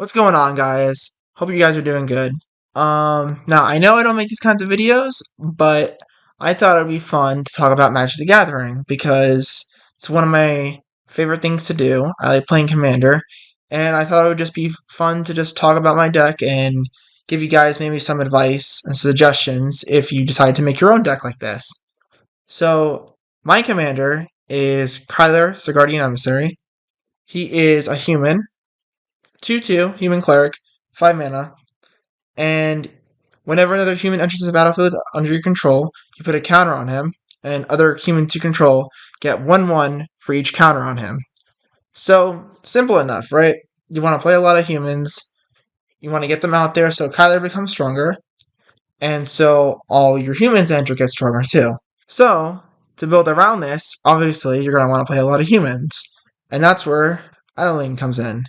What's going on, guys? Hope you guys are doing good. Now I know I don't make these kinds of videos, but I thought it'd be fun to talk about Magic the Gathering because it's one of my favorite things to do. I like playing Commander, and I thought it would just be fun to just talk about my deck and give you guys maybe some advice and suggestions if you decide to make your own deck like this. So, my Commander is Kyler, Sigardian Emissary. He is a human, 2/2 human cleric, 5 mana, and whenever another human enters the battlefield under your control, you put a counter on him, and other humans you control get 1/1 for each counter on him. So, simple enough, right? You want to play a lot of humans, you want to get them out there so Kyler becomes stronger, and so all your humans enter get stronger too. So, to build around this, obviously you're going to want to play a lot of humans, and that's where Idling comes in.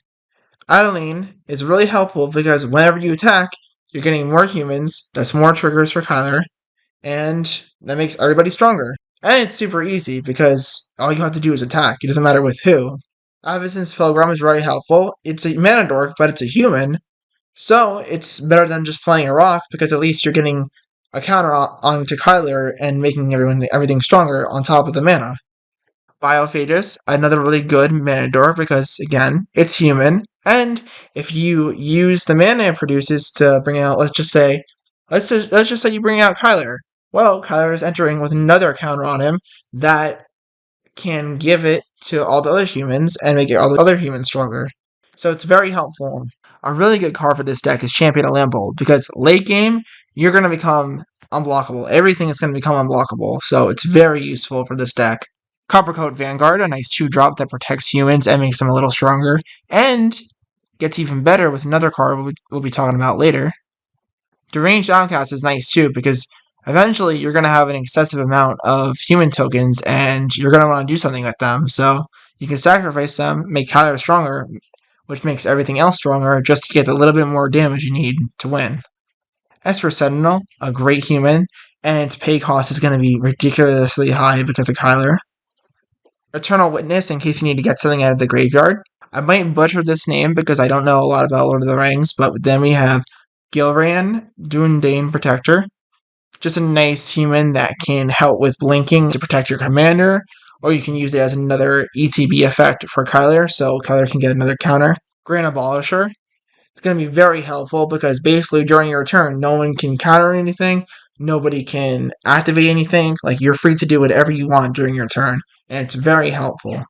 Idling is really helpful because whenever you attack, you're getting more humans, that's more triggers for Kyler, and that makes everybody stronger. And it's super easy because all you have to do is attack. It doesn't matter with who. Avacyn's Pilgrim is very helpful. It's a mana dork, but it's a human, so it's better than just playing a rock because at least you're getting a counter onto Kyler and making everything stronger on top of the mana. Biophagus, another really good mana dork because, again, it's human. And if you use the mana it produces to bring out, let's just say you bring out Kyler. Well, Kyler is entering with another counter on him that can give it to all the other humans and make all the other humans stronger. So it's very helpful. A really good card for this deck is Champion of Lambold because late game, you're going to become unblockable. Everything is going to become unblockable, so it's very useful for this deck. Coppercoat Vanguard, a nice 2-drop that protects humans and makes them a little stronger, and gets even better with another card we'll be talking about later. Deranged Outcast is nice too because eventually you're going to have an excessive amount of human tokens and you're going to want to do something with them, so you can sacrifice them, make Kyler stronger, which makes everything else stronger just to get a little bit more damage you need to win. Esper Sentinel, a great human, and its pay cost is going to be ridiculously high because of Kyler. Eternal Witness, in case you need to get something out of the graveyard. I might butcher this name because I don't know a lot about Lord of the Rings, but then we have Gilran, Dundane Protector. Just a nice human that can help with blinking to protect your commander, or you can use it as another ETB effect for Kyler, so Kyler can get another counter. Grand Abolisher. It's going to be very helpful because basically during your turn, no one can counter anything, nobody can activate anything, like you're free to do whatever you want during your turn, and it's very helpful.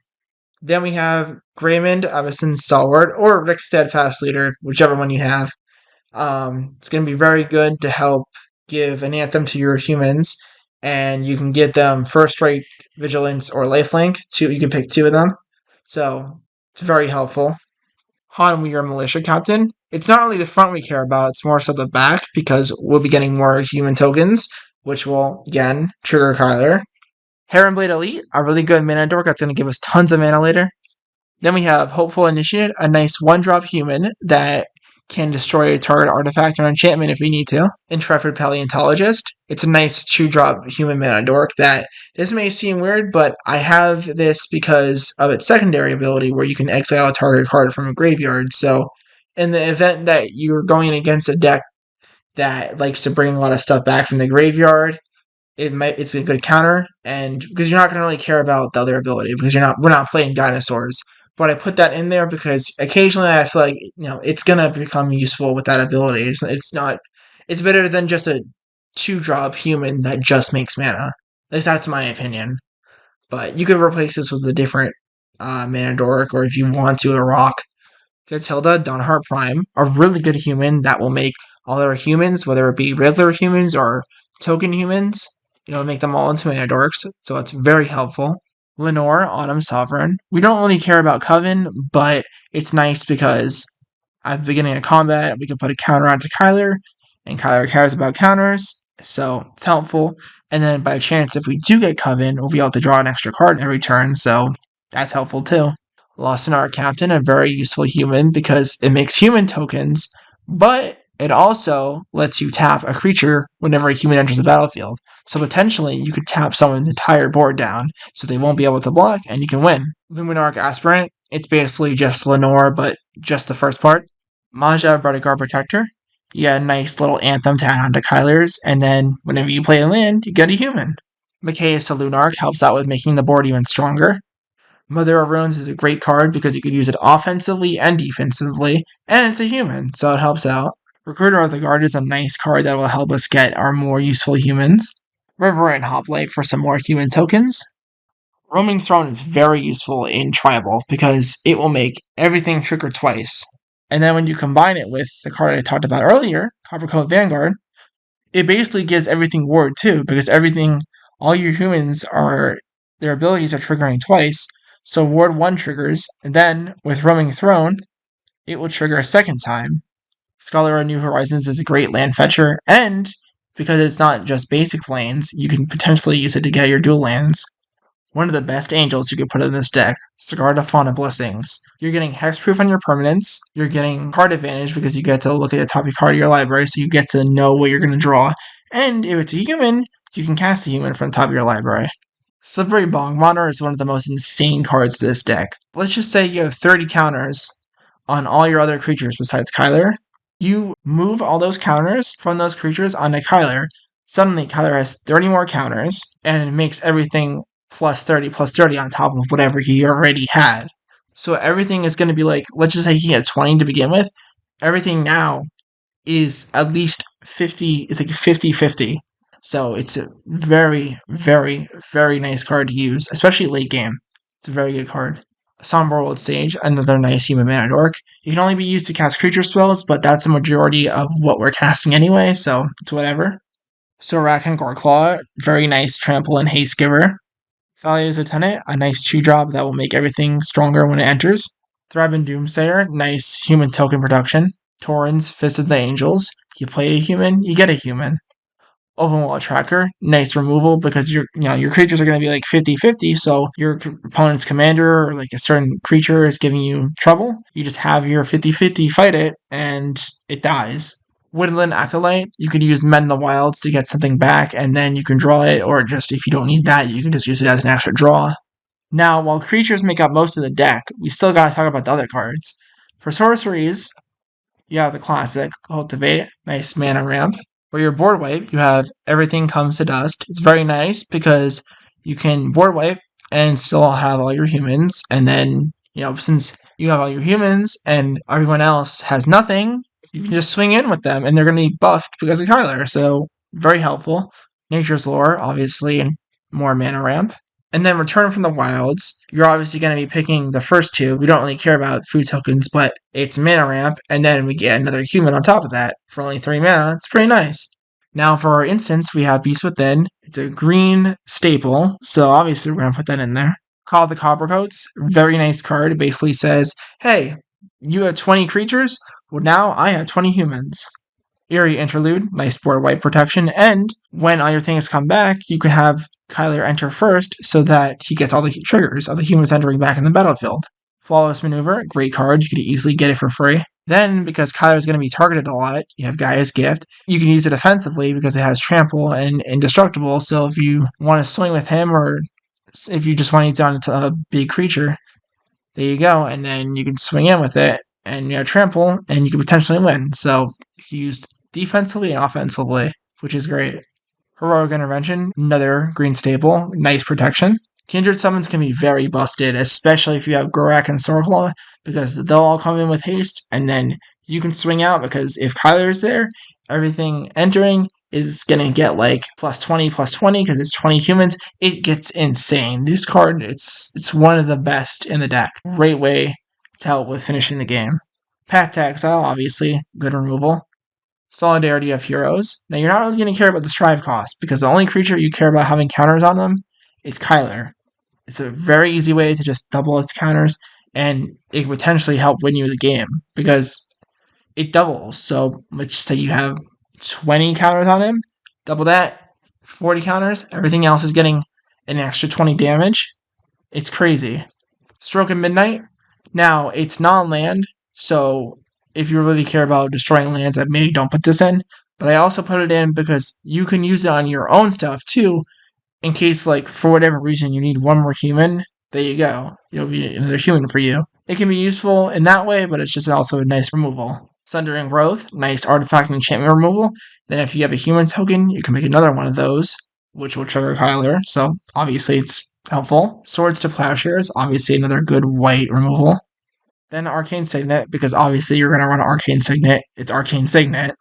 Then we have Greymond, Avacyn Stalwart, or Rick Steadfast Leader, whichever one you have. It's going to be very good to help give an anthem to your humans, and you can get them first rate vigilance or lifelink. You can pick 2 of them, so it's very helpful. Han, we are Militia Captain. It's not really the front we care about, it's more so the back, because we'll be getting more human tokens, which will, again, trigger Kyler. Heronblade Elite, a really good mana dork that's going to give us tons of mana later. Then we have Hopeful Initiate, a nice 1-drop human that can destroy a target artifact or enchantment if we need to. Intrepid Paleontologist, it's a nice 2-drop human mana dork that, this may seem weird, but I have this because of its secondary ability where you can exile a target card from a graveyard. So in the event that you're going against a deck that likes to bring a lot of stuff back from the graveyard, it's a good counter, and because you're not going to really care about the other ability because we're not playing dinosaurs. But I put that in there because occasionally I feel like it's gonna become useful with that ability. It's better than just a 2-drop human that just makes mana. At least that's my opinion. But you could replace this with a different mana dork, or if you want to, a rock. Gatilda, Dawnheart Prime, a really good human that will make all our humans, whether it be regular humans or token humans, make them all into mana dorks. So it's very helpful. Lenore, Autumn Sovereign. We don't really care about Coven, but it's nice because at the beginning of combat, we can put a counter onto Kyler, and Kyler cares about counters, so it's helpful. And then by chance, if we do get Coven, we'll be able to draw an extra card every turn, so that's helpful too. Lost in Our Captain, a very useful human because it makes human tokens, but it also lets you tap a creature whenever a human enters the battlefield. So potentially, you could tap someone's entire board down, so they won't be able to block, and you can win. Luminarch Aspirant, it's basically just Lenore, but just the first part. Manja Bodyguard Protector. You get a nice little anthem to add on to Kyler's, and then whenever you play a land, you get a human. Mikaeus the Lunarch helps out with making the board even stronger. Mother of Runes is a great card because you can use it offensively and defensively, and it's a human, so it helps out. Recruiter of the Guard is a nice card that will help us get our more useful humans. Reverent Hoplite for some more human tokens. Roaming Throne is very useful in Tribal because it will make everything trigger twice. And then when you combine it with the card I talked about earlier, Coppercoat Vanguard, it basically gives everything ward too, because all your humans their abilities are triggering twice. So ward 1 triggers, and then with Roaming Throne, it will trigger a second time. Scholar of New Horizons is a great land fetcher, and because it's not just basic lands, you can potentially use it to get your dual lands. One of the best angels you could put in this deck, Sigardian Fauna Blessings. You're getting hexproof on your permanents, you're getting card advantage because you get to look at the top card of your library, so you get to know what you're going to draw, and if it's a human, you can cast a human from the top of your library. Slippery Bongmonitor is one of the most insane cards to this deck. Let's just say you have 30 counters on all your other creatures besides Kyler. You move all those counters from those creatures onto Kyler. Suddenly, Kyler has 30 more counters, and it makes everything plus 30 on top of whatever he already had. So everything is going to be like, let's just say he had 20 to begin with. Everything now is at least 50, it's like 50-50. So it's a very, very, very nice card to use, especially late game. It's a very good card. Somber Old Sage, another nice human mana dork. It can only be used to cast creature spells, but that's a majority of what we're casting anyway, so it's whatever. Sorakan Goreclaw, very nice trample and haste giver. Thalia's Lieutenant, a nice 2-drop that will make everything stronger when it enters. Thraben Doomsayer, nice human token production. Torrens, Fist of the Angels, you play a human, you get a human. Ovenwall Tracker, nice removal because your creatures are going to be like 50-50, so your opponent's commander or like a certain creature is giving you trouble. You just have your 50-50 fight it, and it dies. Woodland Acolyte, you could use Mend the Wilds to get something back, and then you can draw it, or just if you don't need that, you can just use it as an extra draw. Now, while creatures make up most of the deck, we still gotta talk about the other cards. For sorceries, you have the classic Cultivate, nice mana ramp. For your board wipe, you have Everything Comes to Dust. It's very nice because you can board wipe and still have all your humans, and then, since you have all your humans and everyone else has nothing, you can just swing in with them, and they're going to be buffed because of Kyler, so very helpful. Nature's Lore, obviously, and more mana ramp. And then Return from the Wilds, you're obviously going to be picking the first two. We don't really care about food tokens, but it's mana ramp, and then we get another human on top of that for only 3 mana. It's pretty nice. Now for our instance, we have Beast Within. It's a green staple, so obviously we're going to put that in there. Call of the Coppercoats, very nice card. It basically says, hey, you have 20 creatures? Well, now I have 20 humans. Eerie Interlude, nice board wipe protection, and when all your things come back, you can have Kyler enter first so that he gets all the triggers of the humans entering back in the battlefield. Flawless Maneuver, great card, you could easily get it for free. Then, because Kyler's going to be targeted a lot, you have Gaia's Gift. You can use it offensively because it has Trample and Indestructible, so if you want to swing with him or if you just want to use it on a big creature, there you go, and then you can swing in with it, and you have Trample, and you can potentially win. So, you use defensively and offensively, which is great. Heroic Intervention, another green staple, nice protection. Kindred Summons can be very busted, especially if you have Gorak and Soulclaw, because they'll all come in with haste, and then you can swing out, because if Kyler is there, everything entering is going to get like +20, +20, because it's 20 humans. It gets insane. This card, it's one of the best in the deck. Great way to help with finishing the game. Path to Exile, obviously, good removal. Solidarity of Heroes. Now, you're not really going to care about the Strive cost, because the only creature you care about having counters on them is Kyler. It's a very easy way to just double its counters, and it could potentially help win you the game, because it doubles. So, let's say you have 20 counters on him, double that, 40 counters, everything else is getting an extra 20 damage. It's crazy. Stroke of Midnight. Now, it's non-land, so if you really care about destroying lands, I maybe don't put this in, but I also put it in because you can use it on your own stuff too, in case, like, for whatever reason you need one more human. There you go. It'll be another human for you. It can be useful in that way, but it's just also a nice removal. Sundering Growth, nice artifact and enchantment removal. Then if you have a human token, you can make another one of those, which will trigger Kyler, so obviously it's helpful. Swords to Plowshares, obviously another good white removal. Then Arcane Signet, because obviously you're going to run Arcane Signet. It's Arcane Signet.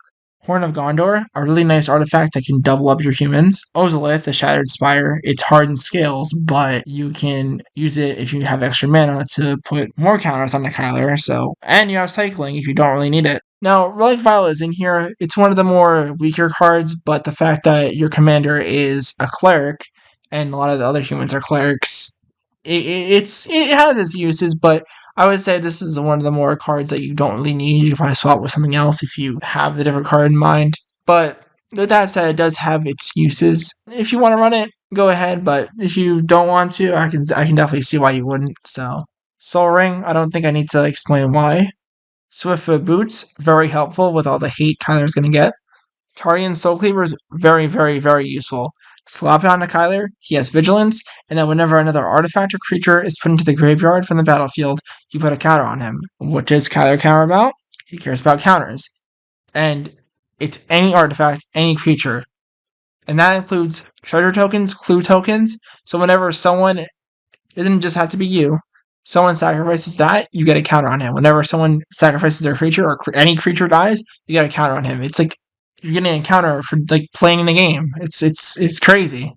Horn of Gondor, a really nice artifact that can double up your humans. Ozolith, the Shattered Spire, it's hard in scales, but you can use it if you have extra mana to put more counters on the Kyler, and you have cycling if you don't really need it. Now, Relic Vial is in here. It's one of the more weaker cards, but the fact that your commander is a cleric, and a lot of the other humans are clerics, it has its uses, but I would say this is one of the more cards that you don't really need. You can probably swap with something else if you have the different card in mind. But with that said, it does have its uses. If you want to run it, go ahead. But if you don't want to, I can definitely see why you wouldn't. So Soul Ring, I don't think I need to explain why. Swiftfoot Boots, very helpful with all the hate Kyler's going to get. Tarian Soul Cleaver is very, very, very useful. Slap it on a Kyler, he has Vigilance, and then whenever another artifact or creature is put into the graveyard from the battlefield, you put a counter on him. What does Kyler care about? He cares about counters. And it's any artifact, any creature. And that includes treasure tokens, clue tokens, so whenever someone, it doesn't just have to be you, someone sacrifices that, you get a counter on him. Whenever someone sacrifices their creature, or any creature dies, you get a counter on him. It's like you're getting a counter for like playing the game. It's crazy.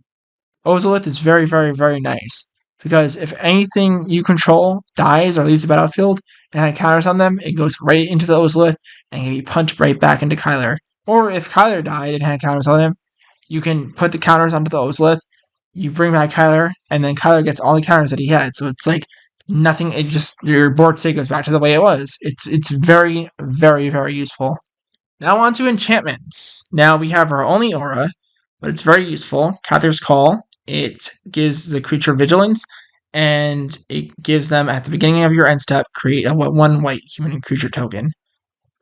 Ozolith is very, very, very nice because if anything you control dies or leaves the battlefield and had counters on them, it goes right into the Ozolith and can be punched right back into Kyler. Or if Kyler died and had counters on him, you can put the counters onto the Ozolith, you bring back Kyler, and then Kyler gets all the counters that he had. So it's like nothing, it just, your board state goes back to the way it was. It's very, very, very useful. Now on to enchantments. Now we have our only aura, but it's very useful. Cather's Call. It gives the creature vigilance, and it gives them, at the beginning of your end step, create a 1 white human and creature token.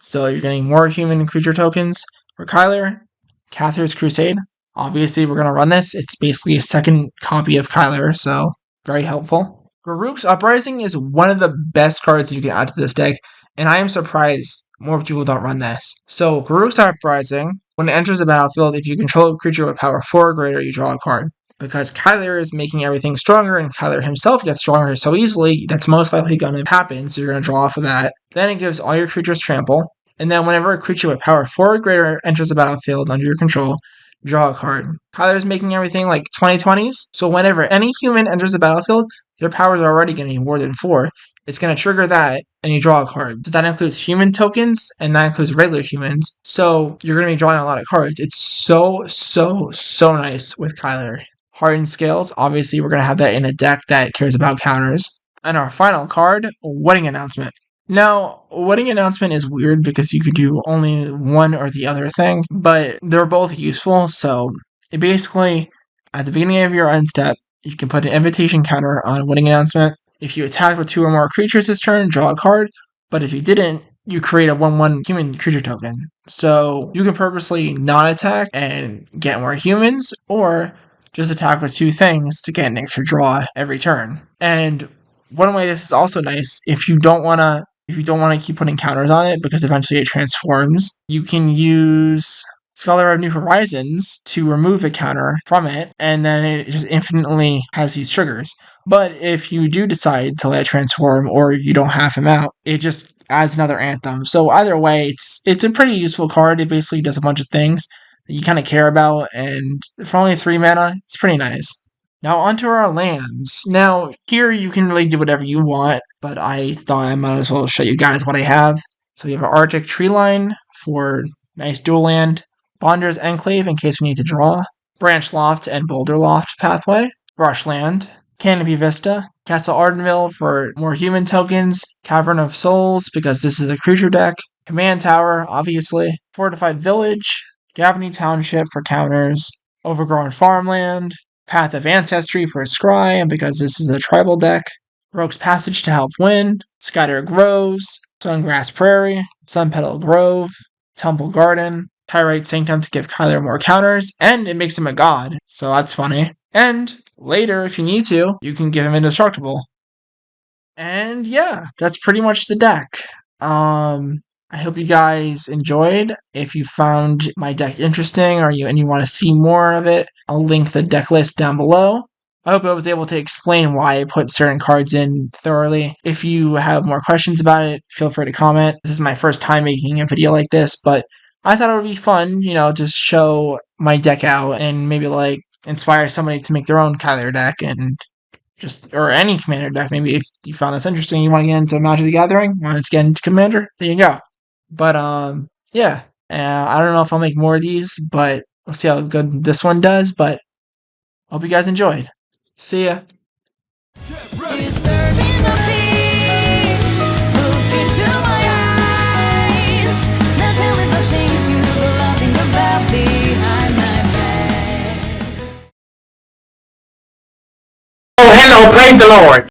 So you're getting more human and creature tokens for Kyler. Cather's Crusade. Obviously, we're going to run this. It's basically a second copy of Kyler, so very helpful. Garruk's Uprising is one of the best cards you can add to this deck, and I am surprised more people don't run this. So, Garruk's Uprising, when it enters the battlefield, if you control a creature with power 4 or greater, you draw a card. Because Kyler is making everything stronger, and Kyler himself gets stronger so easily, that's most likely going to happen, so you're going to draw off of that. Then it gives all your creatures trample, and then whenever a creature with power 4 or greater enters the battlefield under your control, draw a card. Kyler is making everything like 20/20s, so whenever any human enters the battlefield, their powers are already going to be more than 4. It's going to trigger that, and you draw a card. So that includes human tokens, and that includes regular humans. So you're going to be drawing a lot of cards. It's so, so, so nice with Kyler. Hardened Scales, obviously we're going to have that in a deck that cares about counters. And our final card, Wedding Announcement. Now, Wedding Announcement is weird because you could do only one or the other thing, but they're both useful. So it basically, at the beginning of your end step, you can put an invitation counter on Wedding Announcement. If you attack with 2 or more creatures this turn, draw a card. But if you didn't, you create a 1/1 human creature token. So you can purposely not attack and get more humans, or just attack with 2 things to get an extra draw every turn. And one way this is also nice, if you don't want to keep putting counters on it because eventually it transforms, you can use Scholar of New Horizons to remove the counter from it, and then it just infinitely has these triggers. But if you do decide to let it transform, or you don't have him out, it just adds another anthem. So either way, it's a pretty useful card. It basically does a bunch of things that you kind of care about, and for only 3 mana, it's pretty nice. Now onto our lands. Now here you can really do whatever you want, but I thought I might as well show you guys what I have. So we have an Arctic Treeline for nice dual land, Bonder's Enclave in case we need to draw, Branch Loft and Boulder Loft pathway, Brushland, Canopy Vista, Castle Ardenville for more human tokens, Cavern of Souls because this is a creature deck, Command Tower, obviously, Fortified Village, Gavany Township for counters, Overgrown Farmland, Path of Ancestry for Scry because this is a tribal deck, Rogue's Passage to help win, Scattered Groves, Sungrass Prairie, Sunpetal Grove, Temple Garden, Pyrite Sanctum to give Kyler more counters, and it makes him a god, so that's funny. And later, if you need to, you can give him indestructible. And yeah, that's pretty much the deck. I I hope you guys enjoyed. If you found my deck interesting and you want to see more of it, I'll link the deck list down below. I hope I was able to explain why I put certain cards in thoroughly. If you have more questions about it, feel free to comment. This is my first time making a video like this, but I thought it would be fun, just show my deck out and maybe like inspire somebody to make their own Kyler deck and or any commander deck. Maybe if you found this interesting, you want to get into Magic the Gathering, want to get into Commander, there you go. But yeah, I don't know if I'll make more of these, but we'll see how good this one does. But hope you guys enjoyed. See ya. Oh, hello, praise the Lord.